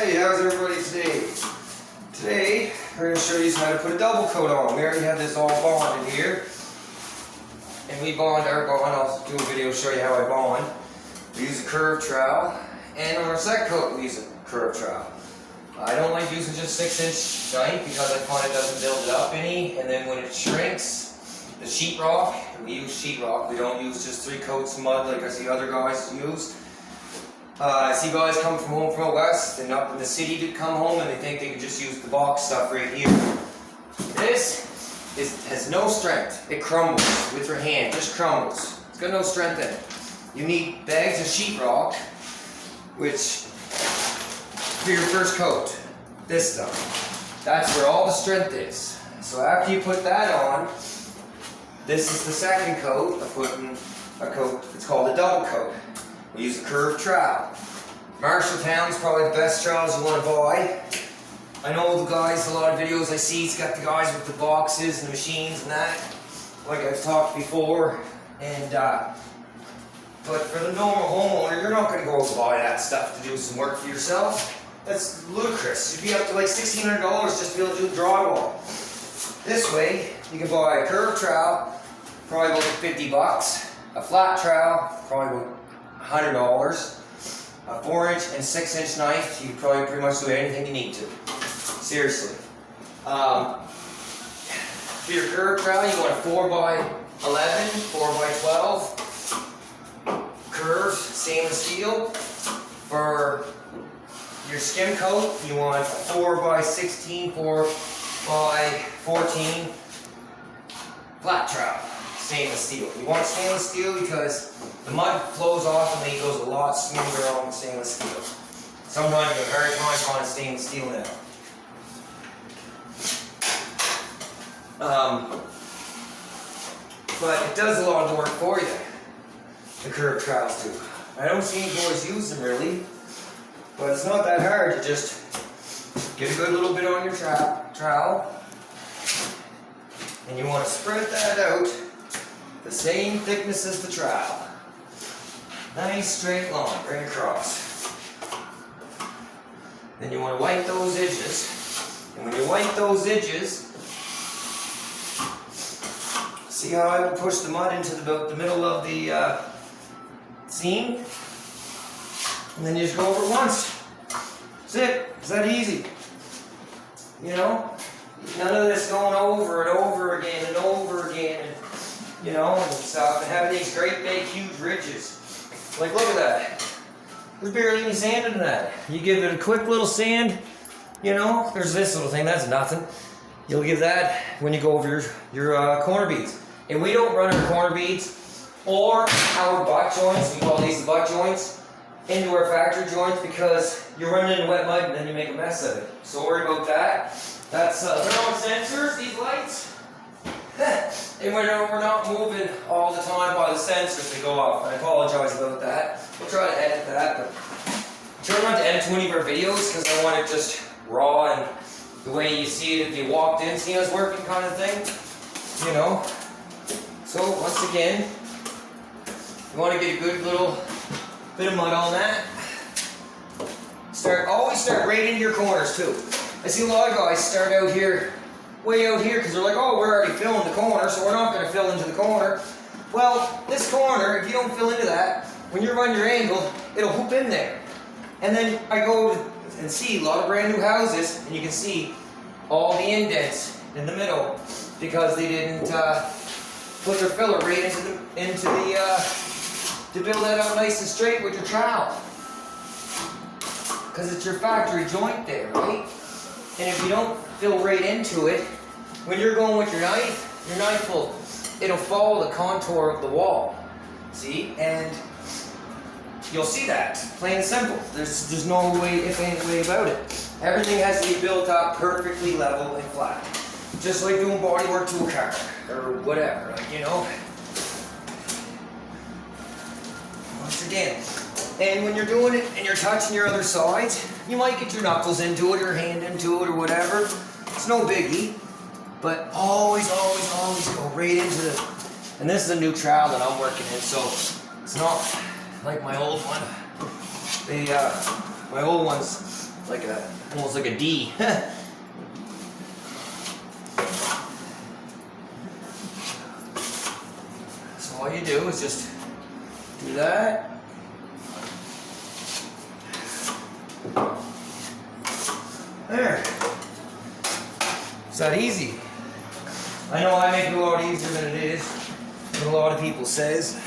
Hey, how's everybody today? Today, we're going to show you how to put a double coat on. We already have this all bonded here. And we bond our bond. I'll do a video to show you how I bond. We use a curved trowel. And on our second coat, we use a curved trowel. I don't like using just 6-inch knife because I find it doesn't build it up any. And then when it shrinks, the sheetrock, we use sheetrock. We don't use just 3 coats of mud like I see other guys use. I see guys come from home from the west and up in the city to come home and they think they can just use the box stuff right here. This has no strength. It crumbles with your hand, just crumbles. It's got no strength in it. You need bags of sheetrock, which for your first coat, this stuff. That's where all the strength is. So after you put that on, this is the second coat of putting a coat. It's called a double coat. We use a curved trowel. Marshalltown is probably the best trowels you want to buy. I know the guys, a lot of videos I see, it's got the guys with the boxes and the machines and that, like I've talked before. And but for the normal homeowner, you're not going to go out and buy that stuff to do some work for yourself. That's ludicrous. You'd be up to like $1,600 just to be able to do the drywall. This way, you can buy a curved trowel, probably about 50 bucks. A flat trowel, probably about $100. A 4-inch and 6-inch knife, you can probably pretty much do anything you need to. Seriously. For your curved trowel, you want a 4x11, 4x12. Curved stainless steel. For your skim coat, you want a 4x16, 4x14 flat trowel. Stainless steel. You want stainless steel because the mud flows off and then it goes a lot smoother on stainless steel. Sometimes you have a hard time finding stainless steel now. But it does a lot of the work for you, the curved trowels too. I don't see any boys use them really, but it's not that hard to just get a good little bit on your trowel, and you want to spread that out the same thickness as the trowel. Nice straight line right across. Then you want to wipe those edges, and when you wipe those edges, see how I would push the mud into the middle of the seam? And then you just go over it once. That's it. It's that easy. You know? None of this going over and over again and over again and, you know, and stuff, and having these great big huge ridges. Like, look at that. There's barely any sand in that. You give it a quick little sand, you know, there's this little thing, that's nothing. You'll give that when you go over your corner beads. And we don't run our corner beads or our butt joints, we call these the butt joints, into our factory joints because you're running in wet mud and then you make a mess of it. So worry about that. That's they're on sensors, these lights. And we're not moving all the time by the sensors to go off. I apologize about that. We'll try to edit that, but try not to edit too many of our videos because I want it just raw and the way you see it if you walked in, see us working kind of thing. You know. So once again, you want to get a good little bit of mud on that. Always start right into your corners too. I see a lot of guys start out here, way out here, because they're like, oh, we're already filling the corner, so we're not going to fill into the corner. Well, this corner, if you don't fill into that, when you run your angle, it'll hoop in there. And then I go and see a lot of brand new houses, and you can see all the indents in the middle because they didn't put their filler right into the to build that up nice and straight with your trowel. Because it's your factory joint there, right? And if you don't fill right into it, when you're going with your knife it'll follow the contour of the wall. See? And you'll see that. Plain and simple. There's no way, if any way about it. Everything has to be built up perfectly level and flat. Just like doing body work to a car or whatever, like, you know. Once again. And when you're doing it and you're touching your other sides, you might get your knuckles into it or your hand into it or whatever. It's no biggie. But always, always, always go right into the... And this is a new trowel that I'm working in, so it's not like my old one. My old ones like almost like a D. So all you do is just do that. There. It's that easy. I know I make it a lot easier than it is, than a lot of people says.